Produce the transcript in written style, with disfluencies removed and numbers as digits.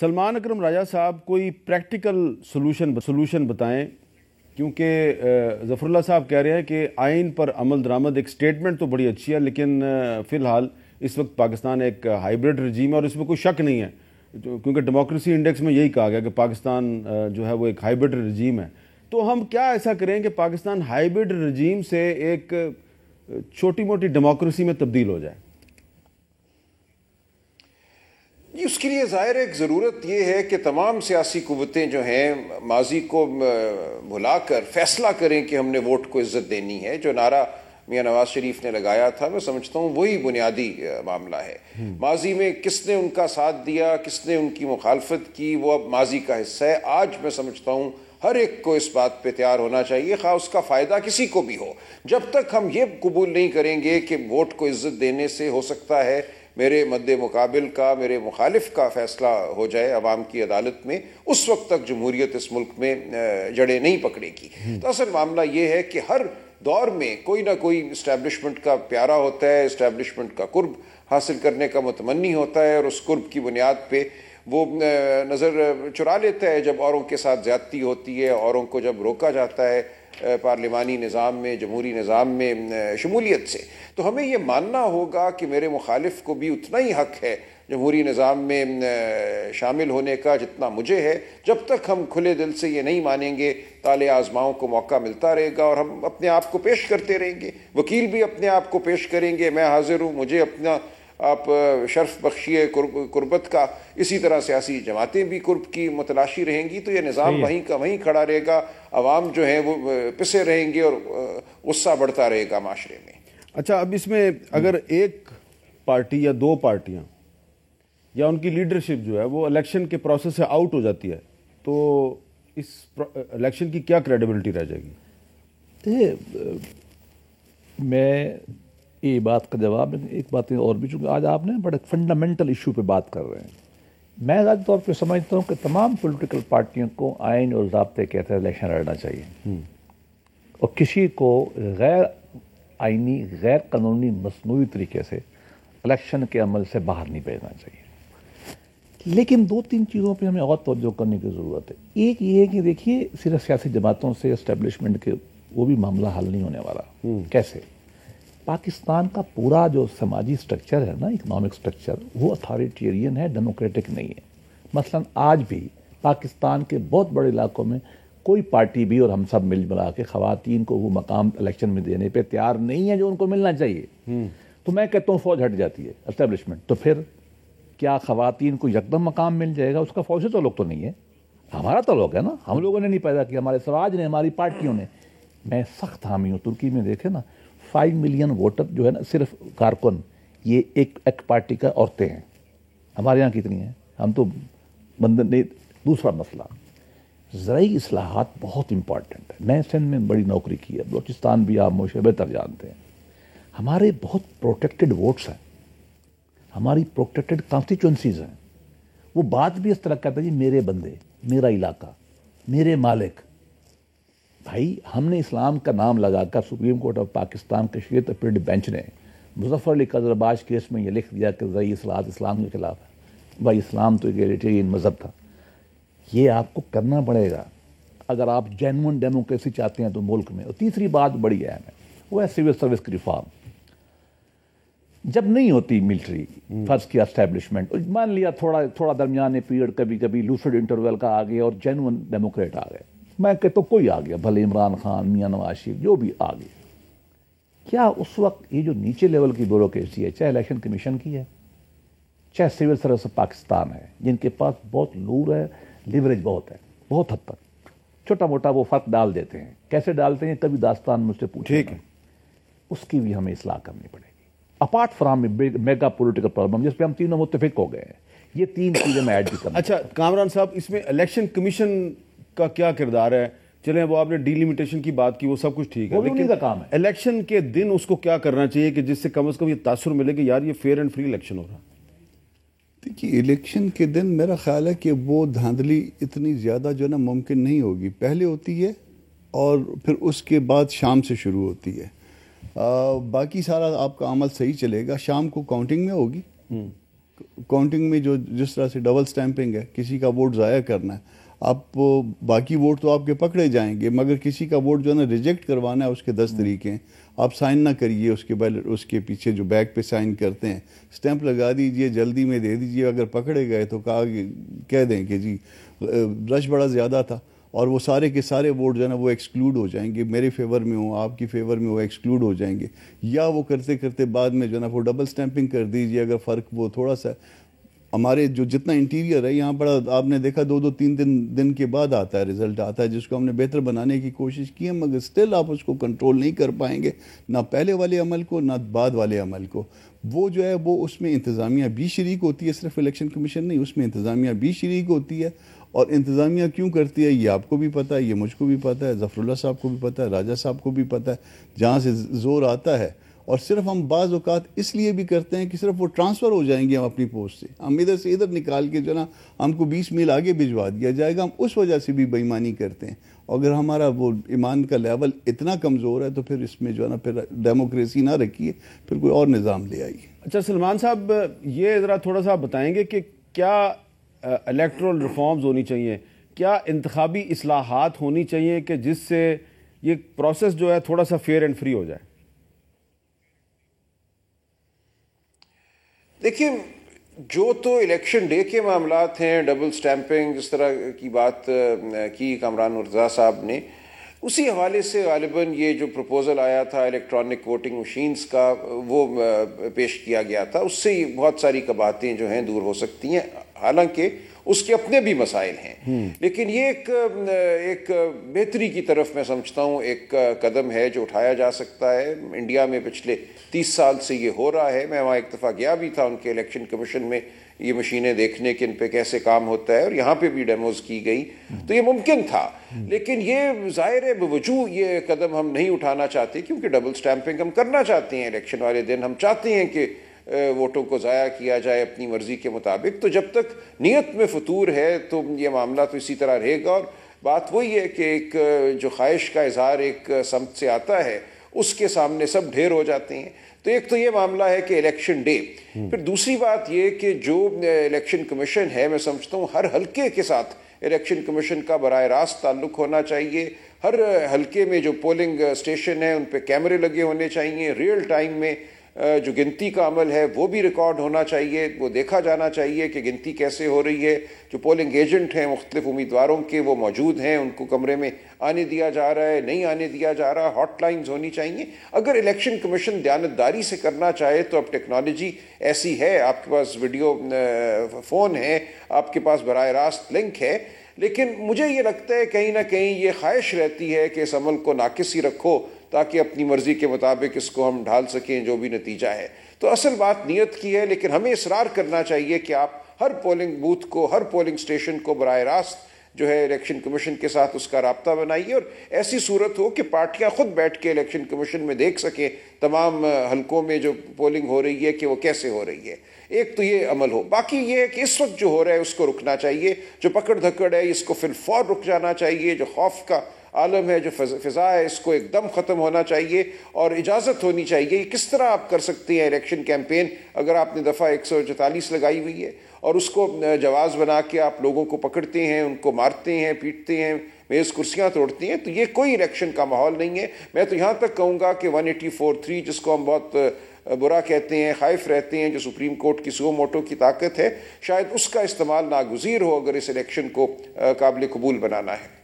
سلمان اکرم راجہ صاحب کوئی practical solution بتائیں، کیونکہ ظفر اللہ صاحب کہہ رہے ہیں کہ آئین پر عمل درآمد ایک سٹیٹمنٹ تو بڑی اچھی ہے، لیکن فی الحال اس وقت پاکستان ایک ہائیبرڈ رجیم ہے اور اس میں کوئی شک نہیں ہے، کیونکہ ڈیموکریسی انڈیکس میں یہی کہا گیا کہ پاکستان جو ہے وہ ایک ہائیبرڈ رجیم ہے. تو ہم کیا ایسا کریں کہ پاکستان ہائیبرڈ رجیم سے ایک چھوٹی موٹی ڈیموکریسی میں تبدیل ہو جائے؟ اس کے لیے ظاہر ایک ضرورت یہ ہے کہ تمام سیاسی قوتیں جو ہیں ماضی کو بھلا کر فیصلہ کریں کہ ہم نے ووٹ کو عزت دینی ہے. جو نعرہ میاں نواز شریف نے لگایا تھا میں سمجھتا ہوں وہی بنیادی معاملہ ہے. ماضی میں کس نے ان کا ساتھ دیا، کس نے ان کی مخالفت کی، وہ اب ماضی کا حصہ ہے. آج میں سمجھتا ہوں ہر ایک کو اس بات پہ تیار ہونا چاہیے، خواہ اس کا فائدہ کسی کو بھی ہو. جب تک ہم یہ قبول نہیں کریں گے کہ ووٹ کو عزت دینے سے ہو سکتا ہے میرے مد مقابل کا، میرے مخالف کا فیصلہ ہو جائے عوام کی عدالت میں، اس وقت تک جمہوریت اس ملک میں جڑیں نہیں پکڑے گی. تو اصل معاملہ یہ ہے کہ ہر دور میں کوئی نہ کوئی اسٹیبلشمنٹ کا پیارا ہوتا ہے، اسٹیبلشمنٹ کا قرب حاصل کرنے کا متمنی ہوتا ہے، اور اس قرب کی بنیاد پہ وہ نظر چرا لیتا ہے جب اوروں کے ساتھ زیادتی ہوتی ہے، اوروں کو جب روکا جاتا ہے پارلیمانی نظام میں، جمہوری نظام میں شمولیت سے. تو ہمیں یہ ماننا ہوگا کہ میرے مخالف کو بھی اتنا ہی حق ہے جمہوری نظام میں شامل ہونے کا جتنا مجھے ہے. جب تک ہم کھلے دل سے یہ نہیں مانیں گے طالع آزماؤں کو موقع ملتا رہے گا اور ہم اپنے آپ کو پیش کرتے رہیں گے. وکیل بھی اپنے آپ کو پیش کریں گے، میں حاضر ہوں، مجھے اپنا آپ شرف بخشیے قربت کا. اسی طرح سیاسی جماعتیں بھی قرب کی متلاشی رہیں گی. تو یہ نظام وہیں کا وہیں کھڑا رہے گا، عوام جو ہیں وہ پسے رہیں گے اور غصہ بڑھتا رہے گا معاشرے میں. اچھا، اب اس میں اگر ایک پارٹی یا دو پارٹیاں یا ان کی لیڈرشپ جو ہے وہ الیکشن کے پروسیس سے آؤٹ ہو جاتی ہے تو اس الیکشن کی کیا کریڈیبلٹی رہ جائے گی؟ میں یہ بات کا جواب ایک بات اور بھی، چونکہ آج آپ نے بڑے فنڈامنٹل ایشو پہ بات کر رہے ہیں. میں ذاتی طور پہ سمجھتا ہوں کہ تمام پولیٹیکل پارٹیوں کو آئین اور ضابطے کے تحت الیکشن لڑنا چاہیے اور کسی کو غیر آئینی، غیر قانونی، مصنوعی طریقے سے الیکشن کے عمل سے باہر نہیں بھیجنا چاہیے. لیکن دو تین چیزوں پہ ہمیں اور توجہ کرنے کی ضرورت ہے. ایک یہ ہے کہ دیکھیے صرف سیاسی جماعتوں سے اسٹیبلشمنٹ کے وہ بھی معاملہ حل نہیں ہونے والا. کیسے؟ پاکستان کا پورا جو سماجی سٹرکچر ہے نا، اکنامک سٹرکچر، وہ اتھارٹیرین ہے، ڈیموکریٹک نہیں ہے. مثلا آج بھی پاکستان کے بہت بڑے علاقوں میں کوئی پارٹی بھی اور ہم سب مل ملا کے خواتین کو وہ مقام الیکشن میں دینے پہ تیار نہیں ہے جو ان کو ملنا چاہیے. تو میں کہتا ہوں فوج ہٹ جاتی ہے اسٹیبلشمنٹ. تو پھر کیا خواتین کو یکدم مقام مل جائے گا؟ اس کا فوج سے تعلق تو نہیں ہے، ہمارا تعلق ہے نا. ہم لوگوں نے نہیں پیدا کیا، ہمارے سراج نے، ہماری پارٹیوں نے. میں سخت حامی ہوں. ترکی میں دیکھیں نا 5 ملین ووٹر جو ہے نا صرف کارکن، یہ ایک پارٹی کا عورتیں ہیں. ہمارے یہاں کتنی ہیں؟ ہم تو بندر نہیں. دوسرا مسئلہ زرعی اصلاحات بہت امپورٹنٹ ہے. میں سندھ میں بڑی نوکری کی ہے، بلوچستان بھی آپ مجھے بہتر جانتے ہیں. ہمارے بہت پروٹیکٹڈ ووٹس ہیں، ہماری پروٹیکٹڈ کانسٹیچوئنسیز ہیں. وہ بات بھی اس طرح کرتے ہیں جی میرے بندے، میرا علاقہ، میرے مالک. بھائی ہم نے اسلام کا نام لگا کر سپریم کورٹ آف پاکستان کے شریعت اپیلڈ بینچ نے مظفر علی قذرباش کیس میں یہ لکھ دیا کہ زرعی اصلاحات اسلام کے خلاف ہے. بھائی اسلام تو ایگیلیٹیرین مذہب تھا. یہ آپ کو کرنا پڑے گا اگر آپ جینون ڈیموکریسی چاہتے ہیں تو ملک میں. اور تیسری بات بڑی اہم ہے، وہ ہے سول سروس کی ریفارم. جب نہیں ہوتی ملٹری فرض کیا اسٹیبلشمنٹ، مان لیا تھوڑا درمیانے پیریڈ کبھی کبھی لوسڈ انٹرول کا آ گیا اور جینون ڈیموکریٹ آ گئے. میں کہتا ہوں کوئی آ گیا، بھلے عمران خان، میاں نواز شریف، جو بھی آ گیا. کیا اس وقت یہ جو نیچے لیول کی بیوروکریسی ہے، چاہے الیکشن کمیشن کی ہے، چاہے سول سروس پاکستان ہے، جن کے پاس بہت لور ہے، لیوریج بہت ہے، بہت حد تک چھوٹا موٹا وہ فرق ڈال دیتے ہیں. کیسے ڈالتے ہیں کبھی داستان مجھ سے پوچھیں، اس کی بھی ہمیں اصلاح کرنی پڑے گی. Apart from mega political problem جس پہ ہم تینوں متفق ہو گئے ہیں. یہ تین چیزیں میں ایڈ بھی کرنا. اچھا کامران صاحب، اس میں الیکشن کمیشن کا کیا کردار ہے؟ چلیں وہ آپ نے ڈیلیمیٹیشن کی بات کی، وہ سب کچھ ٹھیک ہے، لیکن کام ہے الیکشن کے دن اس کو کیا کرنا چاہیے کہ جس سے کم از کم یہ تاثر ملے کہ یار یہ فیئر اینڈ فری الیکشن ہو رہا. دیکھیے الیکشن کے دن میرا خیال ہے کہ وہ دھاندلی اتنی زیادہ جو ہے نا ممکن نہیں ہوگی. پہلے ہوتی ہے اور پھر اس کے بعد شام سے شروع ہوتی ہے. باقی سارا آپ کا عمل صحیح چلے گا. شام کو کاؤنٹنگ میں ہوگی، کاؤنٹنگ میں جو جس طرح سے ڈبل سٹیمپنگ ہے، کسی کا ووٹ ضائع کرنا ہے، آپ باقی ووٹ تو آپ کے پکڑے جائیں گے، مگر کسی کا ووٹ جو ہے نا ریجیکٹ کروانا ہے، اس کے 10 طریقے ہیں. آپ سائن نہ کریے اس کے پیچھے جو بیک پہ سائن کرتے ہیں، سٹیمپ لگا دیجئے، جلدی میں دے دیجئے. اگر پکڑے گئے تو کہہ دیں کہ جی رش بڑا زیادہ تھا اور وہ سارے کے سارے ووٹ جو ہے نا وہ ایکسکلوڈ ہو جائیں گے، میرے فیور میں ہوں، آپ کی فیور میں وہ ایکسکلوڈ ہو جائیں گے. یا وہ کرتے کرتے بعد میں جو ہے نا وہ ڈبل سٹیمپنگ کر دیجئے. اگر فرق وہ تھوڑا سا ہمارے جو جتنا انٹیریئر ہے یہاں بڑا، آپ نے دیکھا 2-3 دن کے بعد آتا ہے رزلٹ آتا ہے، جس کو ہم نے بہتر بنانے کی کوشش کی ہے، مگر سٹل آپ اس کو کنٹرول نہیں کر پائیں گے، نہ پہلے والے عمل کو نہ بعد والے عمل کو. وہ جو ہے وہ اس میں انتظامیہ بھی شریک ہوتی ہے، صرف الیکشن کمیشن نہیں، اس میں انتظامیہ بھی شریک ہوتی ہے. اور انتظامیہ کیوں کرتی ہے یہ آپ کو بھی پتہ ہے، یہ مجھ کو بھی پتہ ہے، ظفر اللہ صاحب کو بھی پتہ ہے، راجہ صاحب کو بھی پتہ ہے. جہاں سے زور آتا ہے، اور صرف ہم بعض اوقات اس لیے بھی کرتے ہیں کہ صرف وہ ٹرانسفر ہو جائیں گے ہم اپنی پوسٹ سے، ہم ادھر سے ادھر نکال کے جو نا ہم کو 20 میل آگے بھجوا دیا جائے گا، ہم اس وجہ سے بھی بے ایمانی کرتے ہیں. اگر ہمارا وہ ایمان کا لیول اتنا کمزور ہے تو پھر اس میں جو ہے نا پھر ڈیموکریسی نہ رکھیے، پھر کوئی اور نظام لے آئیے. اچھا سلمان صاحب، یہ ذرا تھوڑا سا بتائیں گے کہ کیا الیکٹرل ریفارمز ہونی چاہیے، کیا انتخابی اصلاحات ہونی چاہیے کہ جس سے یہ پروسیس جو ہے تھوڑا سا فیئر اینڈ فری ہو جائے؟ دیکھیں، جو تو الیکشن ڈے کے معاملات ہیں، ڈبل سٹیمپنگ جس طرح کی بات کی کامران مرتضیٰ صاحب نے، اسی حوالے سے غالباً یہ جو پروپوزل آیا تھا الیکٹرانک ووٹنگ مشینز کا وہ پیش کیا گیا تھا، اس سے بہت ساری قباحتیں جو ہیں دور ہو سکتی ہیں، حالانکہ اس کے اپنے بھی مسائل ہیں. لیکن یہ ایک بہتری کی طرف میں سمجھتا ہوں ایک قدم ہے جو اٹھایا جا سکتا ہے. انڈیا میں پچھلے 30 سال سے یہ ہو رہا ہے. میں وہاں ایک دفعہ گیا بھی تھا ان کے الیکشن کمیشن میں یہ مشینیں دیکھنے کہ ان پہ کیسے کام ہوتا ہے، اور یہاں پہ بھی ڈیموز کی گئی، تو یہ ممکن تھا. لیکن یہ ظاہر ہے بوجوہ یہ قدم ہم نہیں اٹھانا چاہتے، کیونکہ ڈبل سٹیمپنگ ہم کرنا چاہتے ہیں الیکشن والے دن. ہم چاہتے ہیں کہ ووٹوں کو ضائع کیا جائے اپنی مرضی کے مطابق. تو جب تک نیت میں فطور ہے تو یہ معاملہ تو اسی طرح رہے گا. اور بات وہی ہے کہ ایک جو خواہش کا اظہار ایک سمت سے آتا ہے اس کے سامنے سب ڈھیر ہو جاتے ہیں. تو ایک تو یہ معاملہ ہے کہ الیکشن ڈے. پھر دوسری بات یہ کہ جو الیکشن کمیشن ہے، میں سمجھتا ہوں ہر حلقے کے ساتھ الیکشن کمیشن کا براہ راست تعلق ہونا چاہیے. ہر حلقے میں جو پولنگ اسٹیشن ہیں ان پہ کیمرے لگے ہونے چاہیے. ریئل ٹائم میں جو گنتی کا عمل ہے وہ بھی ریکارڈ ہونا چاہیے، وہ دیکھا جانا چاہیے کہ گنتی کیسے ہو رہی ہے. جو پولنگ ایجنٹ ہیں مختلف امیدواروں کے وہ موجود ہیں، ان کو کمرے میں آنے دیا جا رہا ہے، نہیں آنے دیا جا رہا. ہاٹ لائنز ہونی چاہیے. اگر الیکشن کمیشن دیانتداری سے کرنا چاہے تو اب ٹیکنالوجی ایسی ہے، آپ کے پاس ویڈیو فون ہے، آپ کے پاس براہ راست لنک ہے. لیکن مجھے یہ لگتا ہے کہیں نہ کہیں یہ خواہش رہتی ہے کہ اس عمل کو ناقص ہی رکھو تاکہ اپنی مرضی کے مطابق اس کو ہم ڈھال سکیں جو بھی نتیجہ ہے. تو اصل بات نیت کی ہے، لیکن ہمیں اصرار کرنا چاہیے کہ آپ ہر پولنگ بوتھ کو، ہر پولنگ اسٹیشن کو براہ راست جو ہے الیکشن کمیشن کے ساتھ اس کا رابطہ بنائیے، اور ایسی صورت ہو کہ پارٹیاں خود بیٹھ کے الیکشن کمیشن میں دیکھ سکیں تمام حلقوں میں جو پولنگ ہو رہی ہے کہ وہ کیسے ہو رہی ہے. ایک تو یہ عمل ہو. باقی یہ ہے کہ اس وقت جو ہو رہا ہے اس کو رکنا چاہیے. جو پکڑ دھکڑ ہے اس کو فی الفور رک جانا چاہیے. جو خوف کا عالم ہے، جو فضا ہے، اس کو ایک دم ختم ہونا چاہیے، اور اجازت ہونی چاہیے. کس طرح آپ کر سکتے ہیں الیکشن کیمپین اگر آپ نے دفعہ 144 لگائی ہوئی ہے اور اس کو جواز بنا کے آپ لوگوں کو پکڑتے ہیں، ان کو مارتے ہیں، پیٹتے ہیں، میز کرسیاں توڑتے ہیں، تو یہ کوئی الیکشن کا ماحول نہیں ہے. میں تو یہاں تک کہوں گا کہ 184(3 جس کو ہم بہت برا کہتے ہیں، خائف رہتے ہیں، جو سپریم کورٹ کی سو موٹو کی طاقت ہے، شاید اس کا استعمال ناگزیر ہو اگر اس الیکشن کو قابل قبول بنانا ہے.